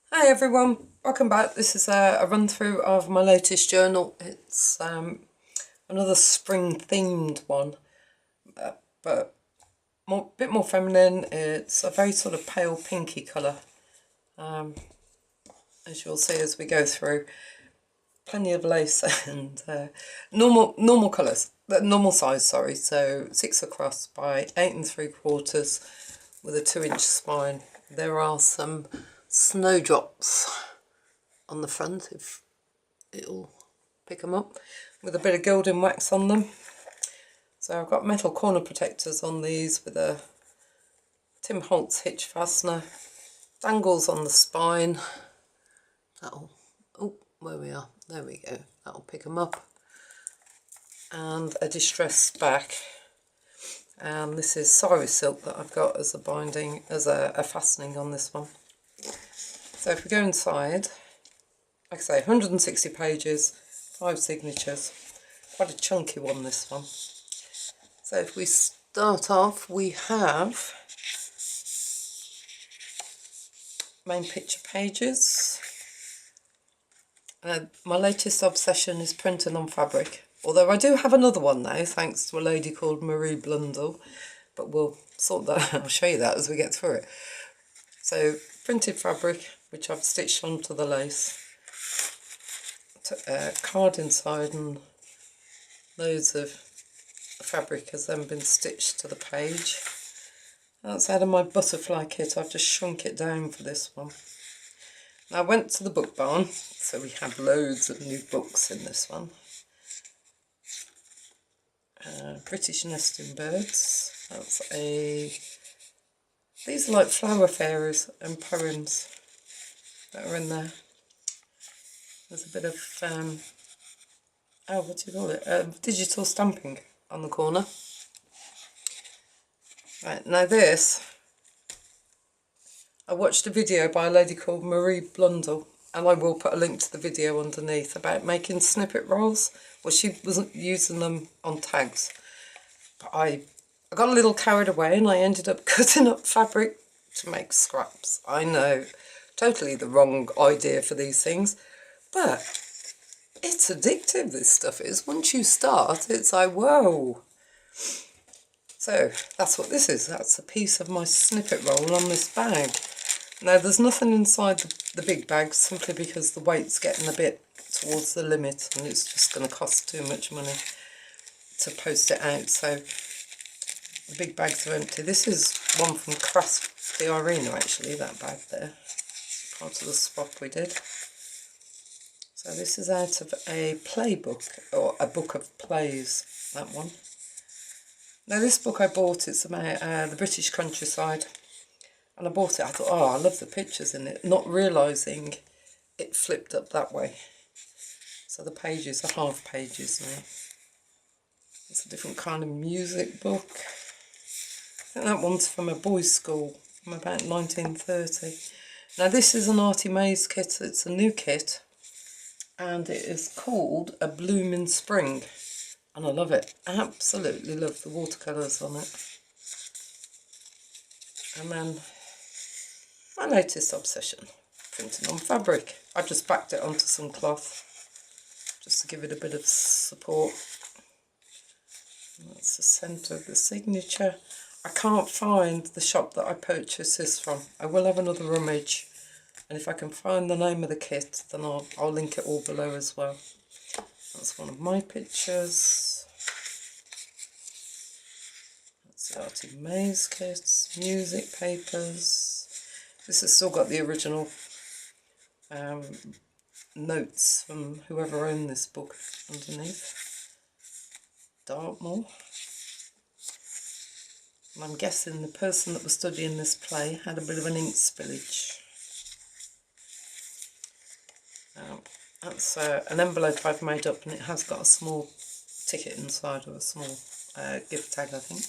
Hi everyone, welcome back. This is a run through of my latest journal. It's another spring themed one, but bit more feminine. It's a very sort of pale pinky colour, as you'll see as we go through. Plenty of lace and normal colours, normal size, sorry. So 6 across by 8 3/4 with a 2-inch spine. There are some snowdrops on the front if it'll pick them up, with a bit of gilding wax on them. So I've got metal corner protectors on these with a Tim Holtz hitch fastener, dangles on the spine. That'll, oh, where we are, there we go, that'll pick them up, and a distressed back. And this is sari silk that I've got as a binding, as a fastening on this one. So if we go inside, like I say, 160 pages, 5 signatures, quite a chunky one, this one. So if we start off, we have main picture pages. My latest obsession is printing on fabric, although I do have another one now, thanks to a lady called Marie Blundell, but we'll sort that out. I'll show you that as we get through it. So printed fabric, which I've stitched onto the lace, card inside, and loads of fabric has then been stitched to the page. That's out of my butterfly kit. I've just shrunk it down for this one. Now I went to the book barn, so we have loads of new books in this one. British Nesting Birds. That's these are like flower fairies and poems that are in there. There's a bit of, what do you call it? Digital stamping on the corner. Right, now this, I watched a video by a lady called Marie Blundell, and I will put a link to the video underneath, about making snippet rolls. Well, she wasn't using them on tags, but I got a little carried away and I ended up cutting up fabric to make scraps. I know, totally the wrong idea for these things, but it's addictive, this stuff is. Once you start, it's like, whoa. So that's what this is. That's a piece of my snippet roll on this bag. Now there's nothing inside the big bag, simply because the weight's getting a bit towards the limit and it's just going to cost too much money to post it out. So the big bags are empty. This is one from Craft the Arena, actually, that bag there. Part of the swap we did. So this is out of a playbook, or a book of plays, that one. Now this book I bought, it's about the British countryside. And I bought it, I thought, oh, I love the pictures in it, not realising it flipped up that way. So the pages are half pages now. It's a different kind of music book. I think that one's from a boys' school from about 1930. Now this is an Arty Maze kit. It's a new kit, and it is called A Bloom in Spring, and I love it. I absolutely love the watercolours on it. And then my latest obsession, printing on fabric. I've just backed it onto some cloth just to give it a bit of support. And that's the centre of the signature. I can't find the shop that I purchased this from. I will have another rummage, and if I can find the name of the kit, then I'll link it all below as well. That's one of my pictures. That's the Arty Maze kits, music papers. This has still got the original notes from whoever owned this book underneath. Dartmoor. And I'm guessing the person that was studying this play had a bit of an ink spillage. That's an envelope I've made up, and it has got a small ticket inside, or a small gift tag, I think.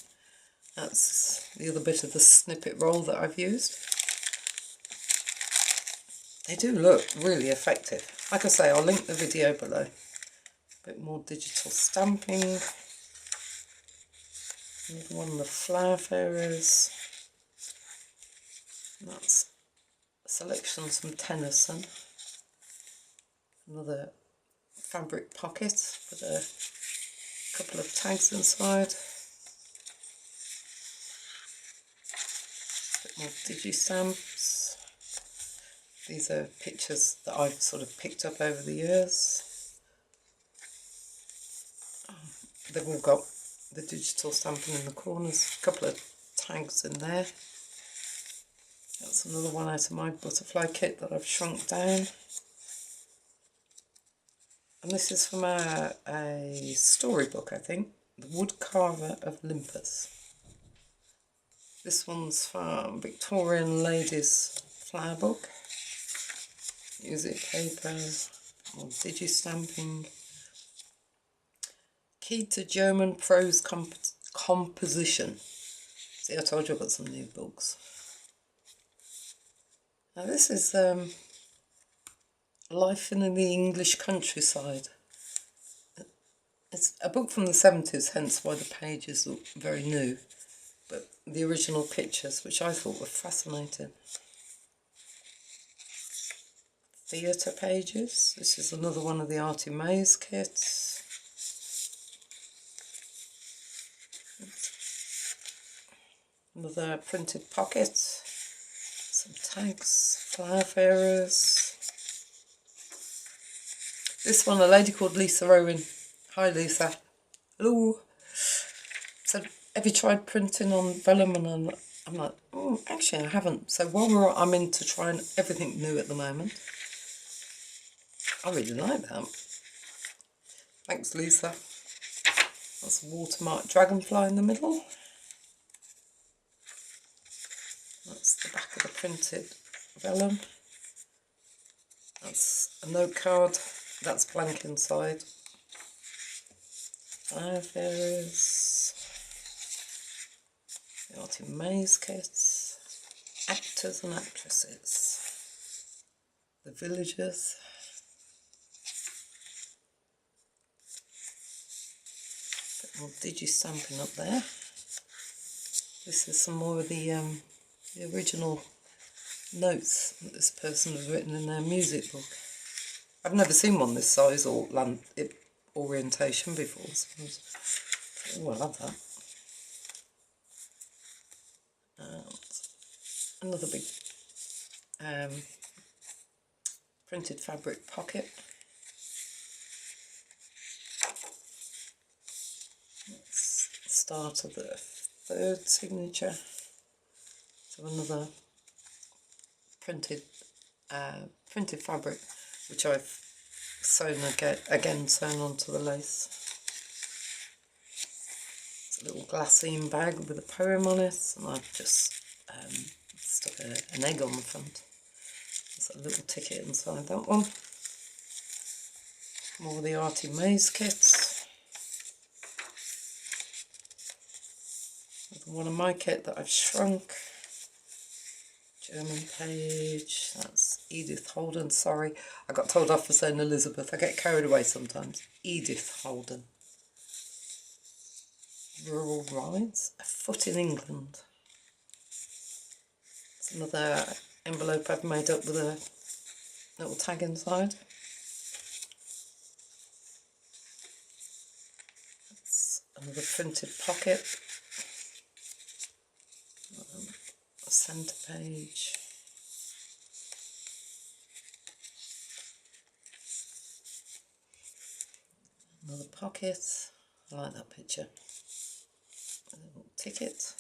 That's the other bit of the snippet roll that I've used. They do look really effective. Like I say, I'll link the video below. A bit more digital stamping. Another one of the flower fairies. That's selections from Tennyson. Another fabric pocket with a couple of tags inside. A bit more digi-stamps. These are pictures that I've sort of picked up over the years. They've all got the digital stamping in the corners, a couple of tags in there. That's another one out of my butterfly kit that I've shrunk down. And this is from a storybook, I think, The Woodcarver of Olympus. This one's from Victorian Ladies Flower Book. Music paper, more digi-stamping. Key to German Prose Composition. See, I told you I've got some new books. Now this is Life in the English Countryside. It's a book from the 70s, hence why the pages look very new. But the original pictures, which I thought were fascinating. Theatre pages. This is another one of the Arty Maze kits. Another printed pocket. Some tags, flower fairies. This one, a lady called Lisa Owen. Hi Lisa. Hello. So, have you tried printing on vellum? And I'm like, oh, actually I haven't. So while I'm into trying everything new at the moment, I really like that. Thanks Lisa. That's a watermark dragonfly in the middle. That's the back of the printed vellum. That's a note card. That's blank inside. Flower fairies. The Arty Maze kits. Actors and actresses. The villagers. Bit more digi-stamping up there. This is some more of the original notes that this person has written in their music book. I've never seen one this size or orientation before, so oh, I love that. And another big printed fabric pocket. That's the start of the third signature. So another printed fabric, which I've sewn again sewn onto the lace. It's a little glassine bag with a poem on it, and I've just stuck an egg on the front. There's a little ticket inside that one. More of the Arty Maze kits. One of my kit that I've shrunk. German page, that's Edith Holden, sorry. I got told off for saying Elizabeth, I get carried away sometimes. Edith Holden. Rural Rides, A Foot in England. It's another envelope I've made up with a little tag inside. That's another printed pocket. A centre page. Another pocket. I like that picture. A little ticket.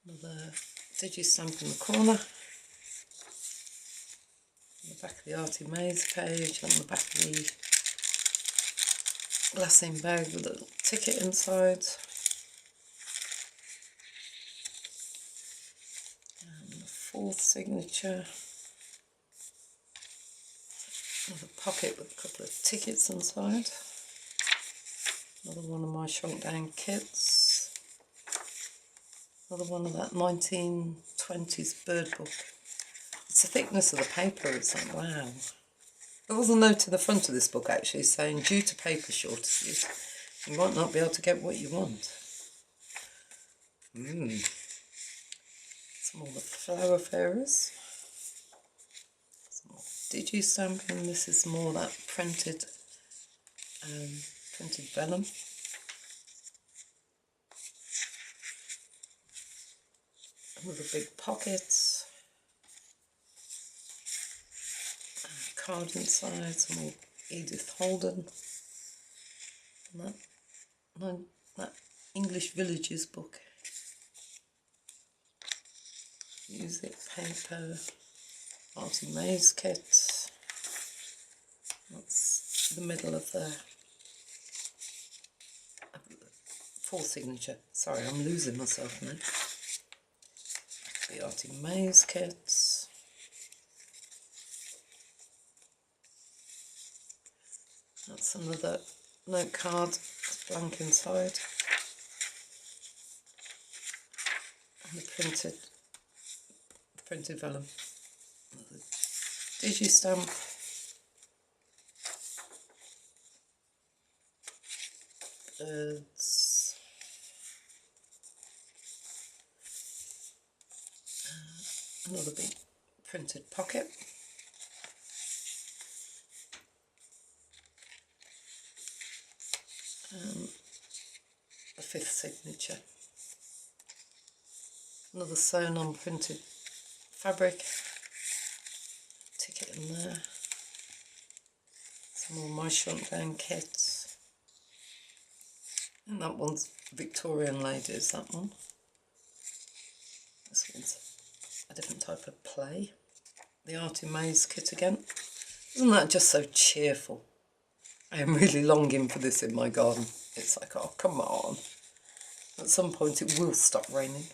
Another digi-stamp in the corner. On the back of the Arty Maze page, on the back of the glassine bag with a little ticket inside. And the fourth signature. Another pocket with a couple of tickets inside. Another one of my shrunk down kits. Another one of that 1920s bird book. It's the thickness of the paper, it's like, wow. There was a note in the front of this book actually saying, due to paper shortages, you might not be able to get what you want. Some more the flower fairies. Some more digi-stamping. This is more that printed vellum. With the big pockets. Card inside, some more Edith Holden. And that English Villages book. Music, paper, Arty Maze kit. That's the middle of the full signature. Sorry, I'm losing myself now. The Arty Maze kits. That's another note card, it's blank inside. And the printed vellum. Another digi-stamp. Birds. Another big printed pocket. The fifth signature. Another sewn on printed fabric. Ticket in there. Some more My Shrunk Down kits. And that one's Victorian Ladies, that one. This one's a different type of play. The Arty Maze kit again. Isn't that just so cheerful? I am really longing for this in my garden. It's like, oh, come on. At some point it will stop raining.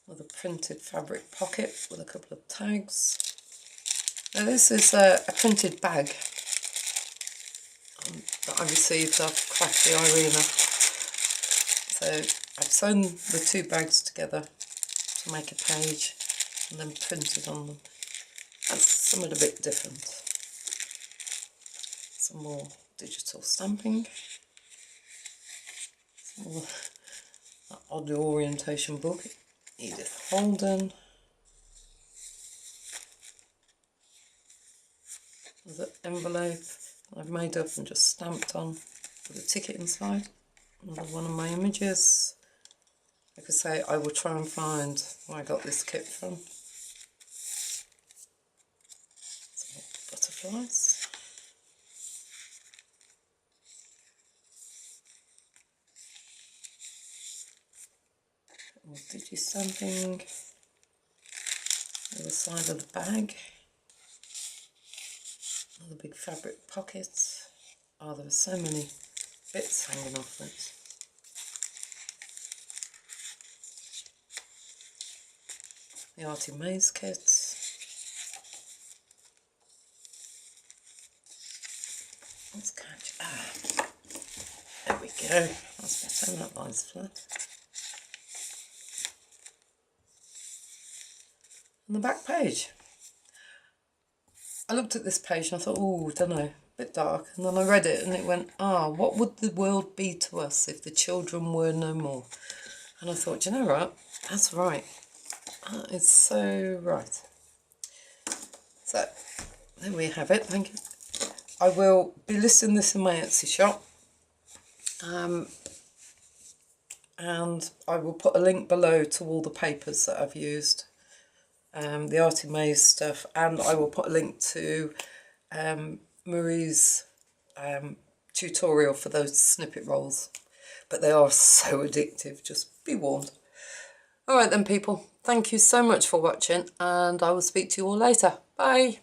With a printed fabric pocket with a couple of tags. Now this is a printed bag that I received off Crafty Irina. So I've sewn the two bags together to make a page and then printed on them. That's somewhat a bit different. Some more digital stamping. Some more that odd orientation book. Edith Holden. There's an envelope I've made up and just stamped on with a ticket inside. Another one of my images. Like I say, I will try and find where I got this kit from. Some more butterflies. More digi-stamping. The other side of the bag. Another big fabric pocket. Oh, there are so many bits hanging off it. The Arty Maze kit. Let's catch. There we go. That's better. That lies flat. On the back page. I looked at this page and I thought, oh, don't know, a bit dark. And then I read it and it went, what would the world be to us if the children were no more? And I thought, you know what? That's right. That is so right. So, there we have it. Thank you. I will be listing this in my Etsy shop. And I will put a link below to all the papers that I've used. The Arty Maze stuff, and I will put a link to Marie's tutorial for those snippet rolls, but they are so addictive, just be warned. Alright then people, thank you so much for watching, and I will speak to you all later. Bye!